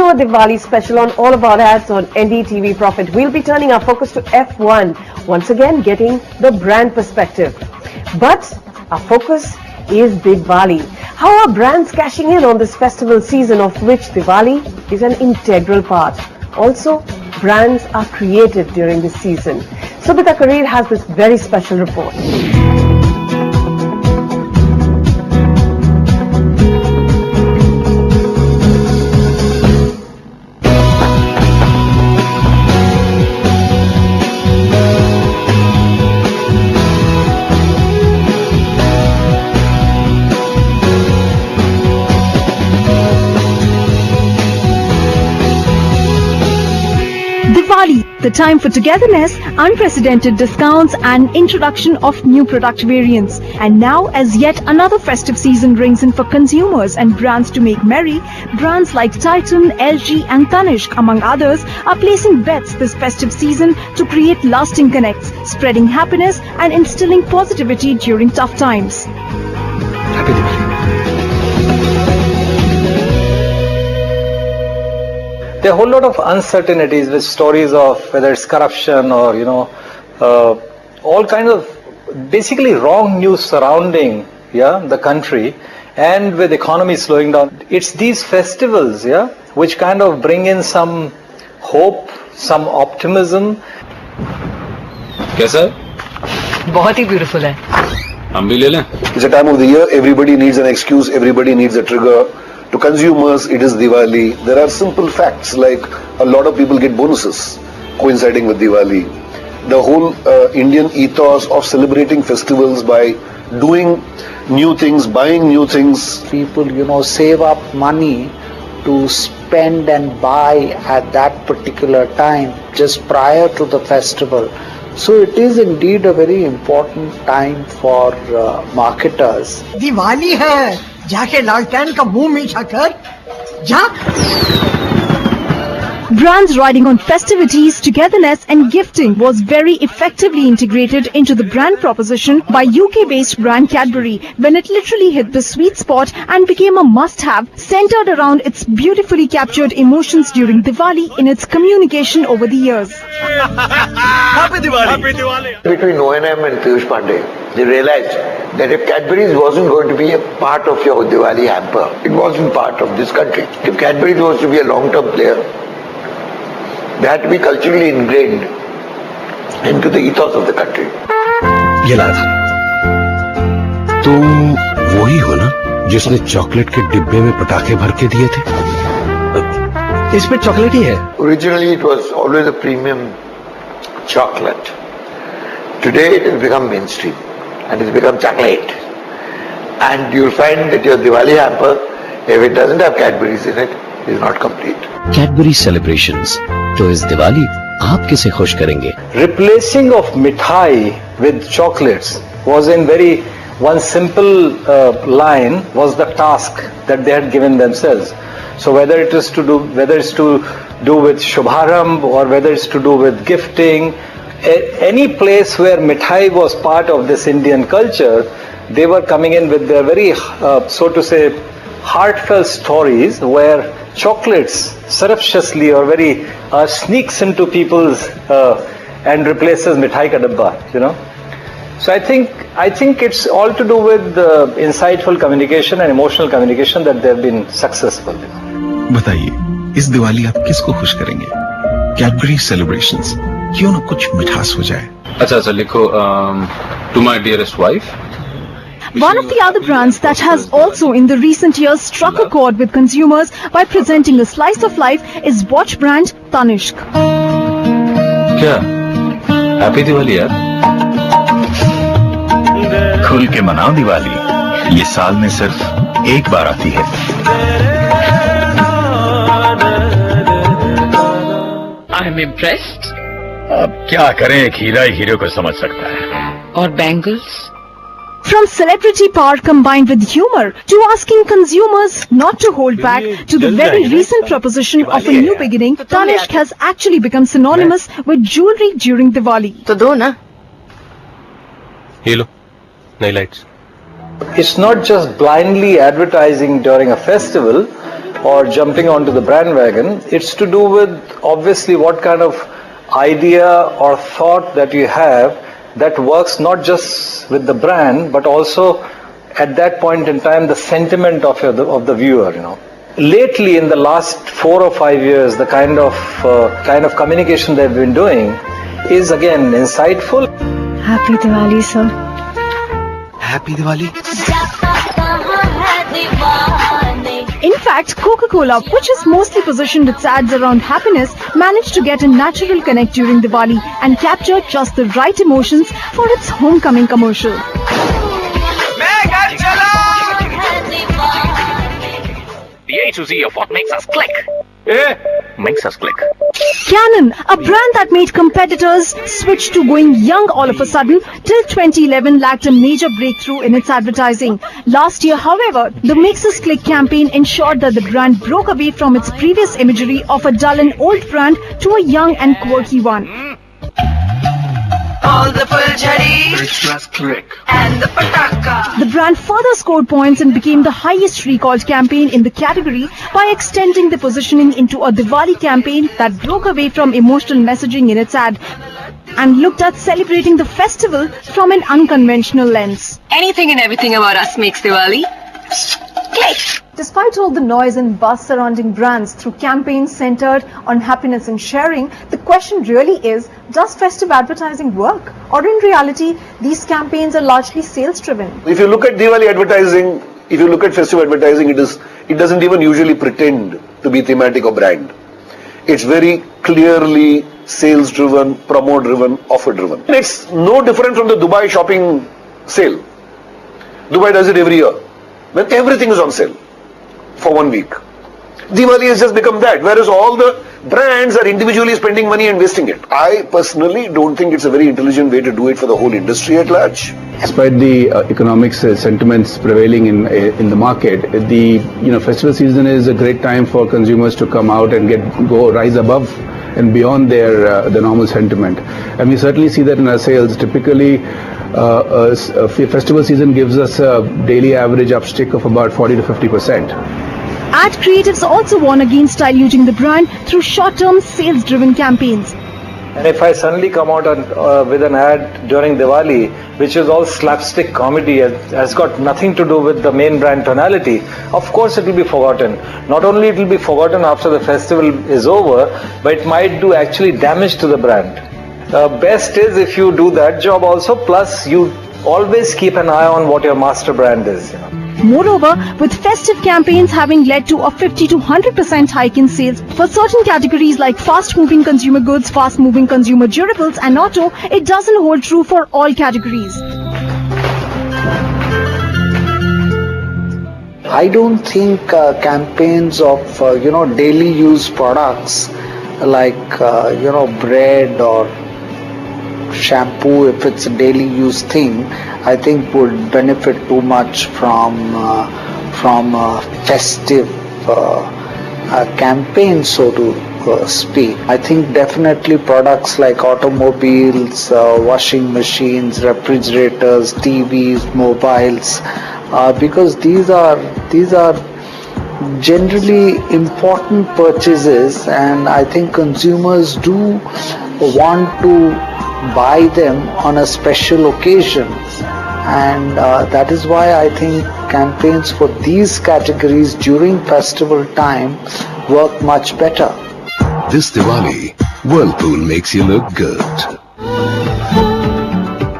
a Diwali special on All About Ads on NDTVProfit. We'll be turning our focus to F1, once again getting the brand perspective. But our focus is Diwali. How are brands cashing in on this festival season, of which Diwali is an integral part? Also, brands are created during this season. Subita Kareer has this very special report. Diwali, the time for togetherness, unprecedented discounts and introduction of new product variants. And now, as yet another festive season rings in for consumers and brands to make merry, brands like Titan, LG and Tanishq, among others, are placing bets this festive season to create lasting connects, spreading happiness and instilling positivity during tough times. Happy Diwali. There are a whole lot of uncertainties with stories of whether it's corruption or, all kinds of basically wrong news surrounding, the country, and with economy slowing down. It's these festivals, which kind of bring in some hope, some optimism. कैसा? बहुत ही beautiful है. हम भी ले लें. It's a time of the year. Everybody needs an excuse. Everybody needs a trigger. To consumers, it is Diwali. There are simple facts like a lot of people get bonuses coinciding with Diwali. The whole Indian ethos of celebrating festivals by doing new things, buying new things. People, save up money to spend and buy at that particular time just prior to the festival. So it is indeed a very important time for marketers. Diwali है, जाके लालटेन का मुंह मीठा कर, जा. Brands riding on festivities, togetherness and gifting was very effectively integrated into the brand proposition by UK-based brand Cadbury when it literally hit the sweet spot and became a must-have centered around its beautifully captured emotions during Diwali in its communication over the years. Happy Diwali! Happy Diwali! Between O&M and Piyush Pandey, they realized that if Cadbury's wasn't going to be a part of your Diwali hamper, it wasn't part of this country. If Cadbury's was to be a long-term player, they had to be culturally ingrained into the ethos of the country. ये लाया था. तुम वही हो ना जिसने chocolate के डिब्बे में पटाखे भर के दिए थे? इसमें चॉकलेट ही है. Originally it was always a premium chocolate. Today it has become mainstream and it's become chocolate. And you'll find that your Diwali hamper, if it doesn't have Cadbury's in it, is not complete. Cadbury celebrations. तो इस दिवाली आप किसे खुश करेंगे? Replacing of mithai with chocolates was in one simple line was the task that they had given themselves. So whether it's to do with Shubharamb or whether it's to do with gifting, any place where mithai was part of this Indian culture, they were coming in with their very, so to say, heartfelt stories where chocolates surreptitiously or very sneaks into people's and replaces mithai ka dabba, So I think it's all to do with insightful communication and emotional communication that they've been successful. बताइए, इस दिवाली आप किसको खुश करेंगे? Cadbury celebrations, क्यों ना कुछ मिठास हो जाए? अच्छा लिखो, to my dearest wife. One of the other brands that has also in the recent years struck a chord with consumers by presenting a slice of life is watch brand Tanishq. क्या? Happy Diwali यार. खुल के मनाओ दिवाली. ये साल में सिर्फ एक बार आती है. I'm impressed. अब क्या करें, एक हीरा ही हीरे को समझ सकता है. और bangles? From celebrity power combined with humor to asking consumers not to hold back to the very recent proposition of a new beginning, Tanishq has actually become synonymous with jewelry during Diwali. तो दो ना. ये लो, नई lights. It's not just blindly advertising during a festival. or jumping onto the bandwagon. It's to do with obviously what kind of idea or thought that you have that works not just with the brand but also at that point in time the sentiment of the viewer, you know. Lately, in the last 4 or 5 years, the kind of communication they've been doing is again insightful. Happy Diwali, sir. Happy Diwali. In fact, Coca-Cola, which has mostly positioned its ads around happiness, managed to get a natural connect during Diwali and capture just the right emotions for its homecoming commercial. The A to Z of what makes us click. Makes us click. Canon, a brand that made competitors switch to going young all of a sudden, till 2011 lacked a major breakthrough in its advertising. Last year, however, the Makes Us Click campaign ensured that the brand broke away from its previous imagery of a dull and old brand to a young and quirky one. All the Fulchari, click, and the Pataka. The brand further scored points and became the highest recalled campaign in the category by extending the positioning into a Diwali campaign that broke away from emotional messaging in its ad and looked at celebrating the festival from an unconventional lens. Anything and everything about us makes Diwali click. Despite all the noise and buzz surrounding brands through campaigns centered on happiness and sharing, the question really is, does festive advertising work? Or in reality, these campaigns are largely sales driven? If you look at Diwali advertising, if you look at festive advertising, it doesn't even usually pretend to be thematic or brand. It's very clearly sales driven, promo driven, offer driven. It's no different from the Dubai shopping sale. Dubai does it every year when everything is on sale for 1 week. Diwali has just become that, whereas all the brands are individually spending money and wasting it. I personally don't think it's a very intelligent way to do it for the whole industry at large. Despite the economic sentiments prevailing in the market, the festival season is a great time for consumers to come out and rise above and beyond their the normal sentiment. And we certainly see that in our sales. Typically, festival season gives us a daily average upstick of about 40 to 50%. Ad creatives also warn against diluting the brand through short-term sales-driven campaigns. And if I suddenly come out with an ad during Diwali, which is all slapstick comedy, has got nothing to do with the main brand tonality, of course it will be forgotten. Not only it will be forgotten after the festival is over, but it might do actually damage to the brand. Best is if you do that job also, plus you always keep an eye on what your master brand is. Moreover, with festive campaigns having led to a 50 to 100% hike in sales for certain categories like fast-moving consumer goods, fast-moving consumer durables and auto, it doesn't hold true for all categories. I don't think campaigns of daily use products like bread or shampoo, if it's a daily use thing, I think would benefit too much from a festive campaign, so to speak. I think definitely products like automobiles, washing machines, refrigerators, TVs, mobiles, because these are generally important purchases, and I think consumers do want to buy them on a special occasion, and that is why I think campaigns for these categories during festival time work much better. This Diwali, Whirlpool makes you look good.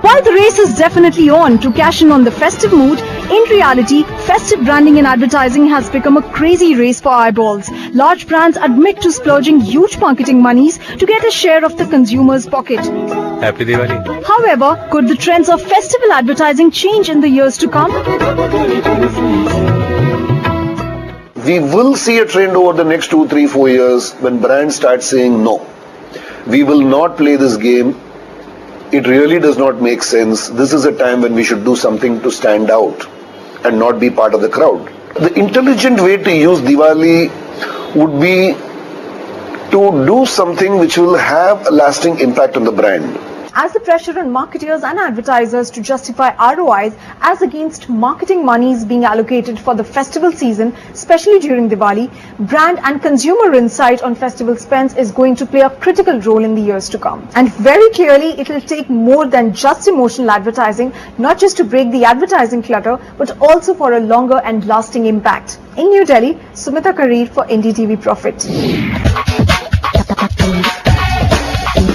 While the race is definitely on to cash in on the festive mood, in reality, festive branding and advertising has become a crazy race for eyeballs. Large brands admit to splurging huge marketing monies to get a share of the consumer's pocket. Happy Diwali. However, could the trends of festival advertising change in the years to come? We will see a trend over the next 2, 3, 4 years when brands start saying no. We will not play this game. It really does not make sense. This is a time when we should do something to stand out and not be part of the crowd. The intelligent way to use Diwali would be to do something which will have a lasting impact on the brand. as the pressure on marketers and advertisers to justify ROIs as against marketing monies being allocated for the festival season, especially during Diwali, brand and consumer insight on festival spends is going to play a critical role in the years to come. And very clearly, it will take more than just emotional advertising, not just to break the advertising clutter, but also for a longer and lasting impact. In New Delhi, Sumita Karir for NDTV Profit.